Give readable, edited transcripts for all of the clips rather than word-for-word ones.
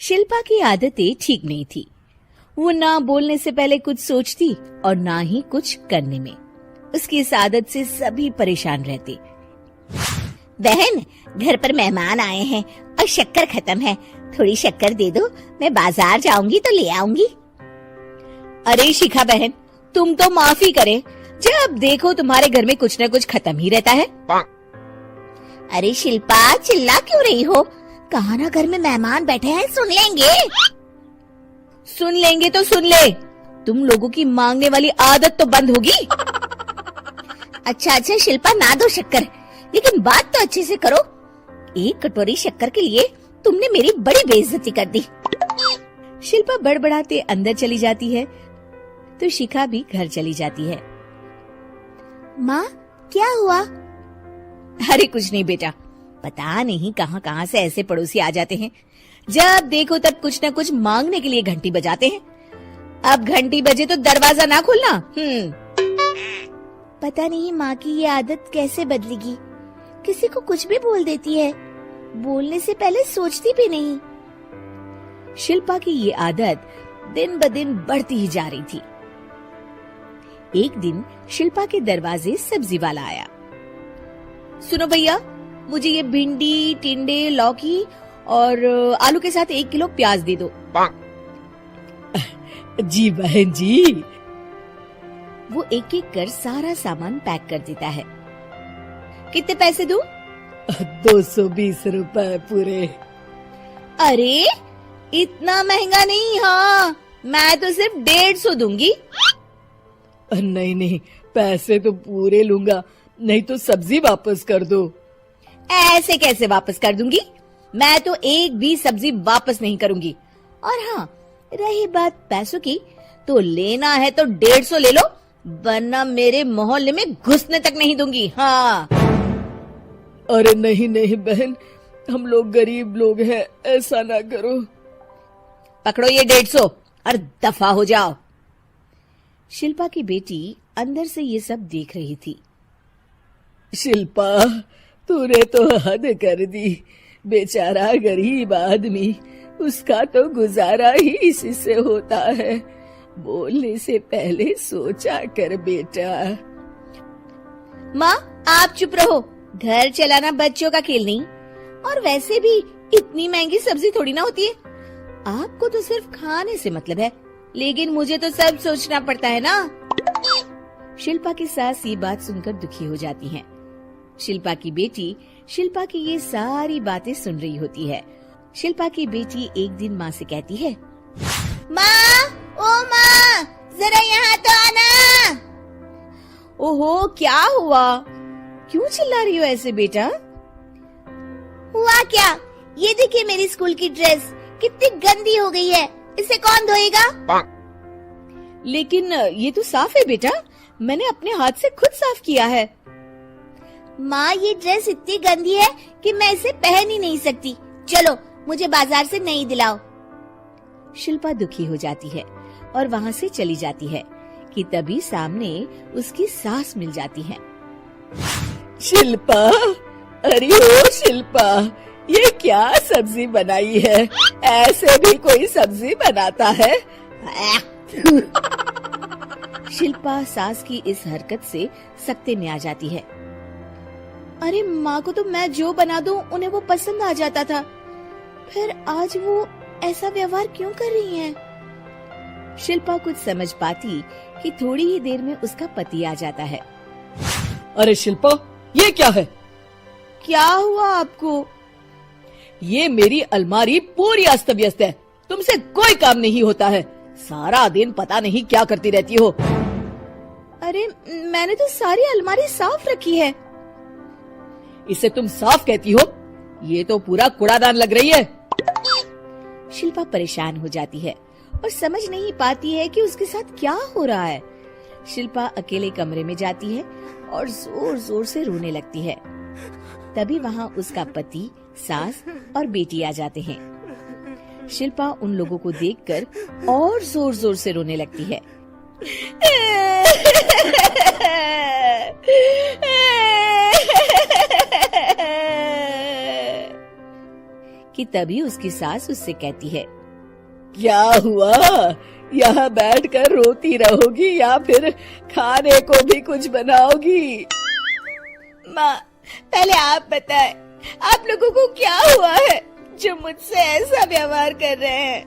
शिल्पा की आदतें ठीक नहीं थी। वो ना बोलने से पहले कुछ सोचती और ना ही कुछ करने में। उसकी इस आदत से सभी परेशान रहते। बहन, घर पर मेहमान आए हैं और शक्कर खत्म है, थोड़ी शक्कर दे दो, मैं बाजार जाऊंगी तो ले आऊंगी। अरे शिखा बहन, तुम तो माफी करे, जब देखो तुम्हारे घर में कुछ न कुछ खत्म ही रहता है। अरे शिल्पा, चिल्ला क्यों रही हो? कहा ना घर में मेहमान बैठे हैं, सुन लेंगे। सुन लेंगे तो सुन ले, तुम लोगों की मांगने वाली आदत तो बंद होगी। अच्छा शिल्पा, ना दो शक्कर, लेकिन बात तो अच्छे से करो। एक कटोरी शक्कर के लिए तुमने मेरी बड़ी बेइज्जती कर दी। शिल्पा बड़बड़ाते अंदर चली जाती है तो शिखा भी घर चली जाती है। माँ, क्या हुआ? अरे कुछ नहीं बेटा, पता नहीं कहाँ कहाँ से ऐसे पड़ोसी आ जाते हैं, जब देखो तब कुछ न कुछ मांगने के लिए घंटी बजाते हैं। अब घंटी बजे तो दरवाजा ना खोलना। पता नहीं माँ की ये आदत कैसे बदलेगी, किसी को कुछ भी बोल देती है, बोलने से पहले सोचती भी नहीं। शिल्पा की ये आदत दिन ब दिन बढ़ती ही जा रही थी। एक दिन शिल्पा के दरवाजे सब्जी वाला आया। सुनो भैया, मुझे ये भिंडी, टिंडे, लौकी और आलू के साथ 1 किलो प्याज दे दो। जी बहन जी। वो एक एक कर सारा सामान पैक कर देता है। कितने पैसे दूं? 220 रुपए पूरे। अरे इतना महंगा नहीं, हाँ मैं तो सिर्फ 150 दूंगी। नहीं, पैसे तो पूरे लूंगा, नहीं तो सब्जी वापस कर दो। ऐसे कैसे वापस कर दूंगी? मैं तो एक भी सब्जी वापस नहीं करूंगी। और हाँ, रही बात पैसों की, तो लेना है तो 150 ले लो, वरना मेरे मोहल्ले में घुसने तक नहीं दूंगी। हाँ। अरे नहीं बहन, हम लोग गरीब लोग हैं, ऐसा ना करो। पकड़ो ये 150 और दफा हो जाओ। शिल्पा की बेटी अंदर से ये सब देख रही थी। शिल्पा, तूने तो हद कर दी। बेचारा गरीब आदमी, उसका तो गुजारा ही इसी से होता है। बोलने से पहले सोचा कर बेटा। माँ आप चुप रहो, घर चलाना बच्चों का खेल नहीं, और वैसे भी इतनी महंगी सब्जी थोड़ी ना होती है। आपको तो सिर्फ खाने से मतलब है, लेकिन मुझे तो सब सोचना पड़ता है ना। शिल्पा की सास ये बात सुनकर दुखी हो जाती हैं। शिल्पा की बेटी शिल्पा की ये सारी बातें सुन रही होती है। शिल्पा की बेटी एक दिन माँ से कहती है, माँ, ओ माँ, जरा यहाँ तो आना। ओहो, क्या हुआ? क्यों चिल्ला रही हो ऐसे बेटा? हुआ क्या? ये देखिए मेरी स्कूल की ड्रेस कितनी गंदी हो गई है, इसे कौन धोएगा? लेकिन ये तो साफ है बेटा, मैंने अपने हाथ से खुद साफ किया है। माँ, ये ड्रेस इतनी गंदी है कि मैं इसे पहन ही नहीं सकती। चलो मुझे बाजार से नई दिलाओ। शिल्पा दुखी हो जाती है और वहाँ से चली जाती है कि तभी सामने उसकी सास मिल जाती है। शिल्पा, अरे ओ शिल्पा, ये क्या सब्जी बनाई है? ऐसे भी कोई सब्जी बनाता है? शिल्पा सास की इस हरकत से सख्ते में आ जाती है। अरे माँ को तो मैं जो बना दूं उन्हें वो पसंद आ जाता था, फिर आज वो ऐसा व्यवहार क्यों कर रही हैं? शिल्पा कुछ समझ पाती कि थोड़ी ही देर में उसका पति आ जाता है। अरे शिल्पा, ये क्या है? क्या हुआ आपको? ये मेरी अलमारी पूरी अस्त व्यस्त है, तुमसे कोई काम नहीं होता है। सारा दिन पता नहीं क्या करती रहती हो। अरे मैंने तो सारी अलमारी साफ रखी है। इसे तुम साफ कहती हो? ये तो पूरा कूड़ादान लग रही है। शिल्पा परेशान हो जाती है और समझ नहीं पाती है कि उसके साथ क्या हो रहा है। शिल्पा अकेले कमरे में जाती है और जोर जोर से रोने लगती है। तभी वहाँ उसका पति, सास और बेटी आ जाते हैं। शिल्पा उन लोगों को देखकर और जोर जोर से रोने लगती है। कि तभी उसकी सास उससे कहती है, क्या हुआ? यहाँ बैठकर रोती रहोगी या फिर खाने को भी कुछ बनाओगी? माँ पहले आप बताएं, आप लोगों को क्या हुआ है जो मुझसे ऐसा व्यवहार कर रहे हैं?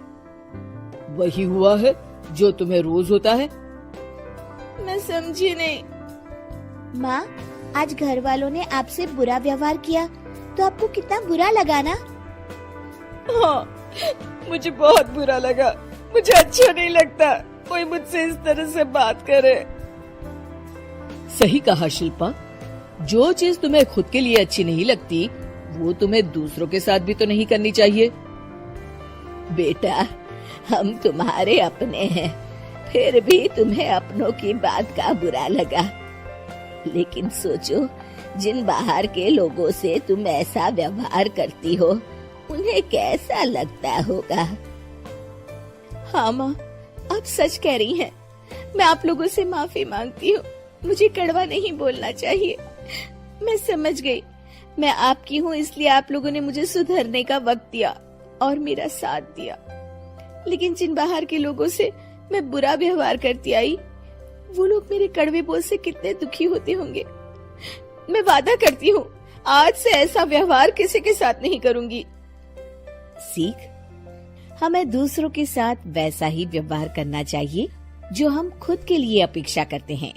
वही हुआ है जो तुम्हें रोज होता है। मैं समझी नहीं। माँ, आज घर वालों ने आपसे बुरा व्यवहार किया तो आपको कितना बुरा लगा ना? हाँ, मुझे बहुत बुरा लगा। मुझे अच्छा नहीं लगता कोई मुझसे इस तरह से बात करे। सही कहा शिल्पा, जो चीज तुम्हें खुद के लिए अच्छी नहीं लगती वो तुम्हें दूसरों के साथ भी तो नहीं करनी चाहिए। बेटा, हम तुम्हारे अपने हैं, फिर भी तुम्हें अपनों की बात का बुरा लगा। लेकिन सोचो, जिन बाहर के लोगों से तुम ऐसा व्यवहार करती हो उन्हें कैसा लगता होगा। हाँ माँ, आप सच कह रही हैं। मैं आप लोगों से माफी मांगती हूँ। मुझे कड़वा नहीं बोलना चाहिए। मैं समझ गई, मैं आपकी हूँ इसलिए आप लोगों ने मुझे सुधरने का वक्त दिया और मेरा साथ दिया। लेकिन जिन बाहर के लोगों से मैं बुरा व्यवहार करती आई, वो लोग मेरे कड़वे बोल से कितने दुखी होते होंगे। मैं वादा करती हूँ आज से ऐसा व्यवहार किसी के साथ नहीं करूंगी। सीख, हमें दूसरों के साथ वैसा ही व्यवहार करना चाहिए जो हम खुद के लिए अपेक्षा करते हैं।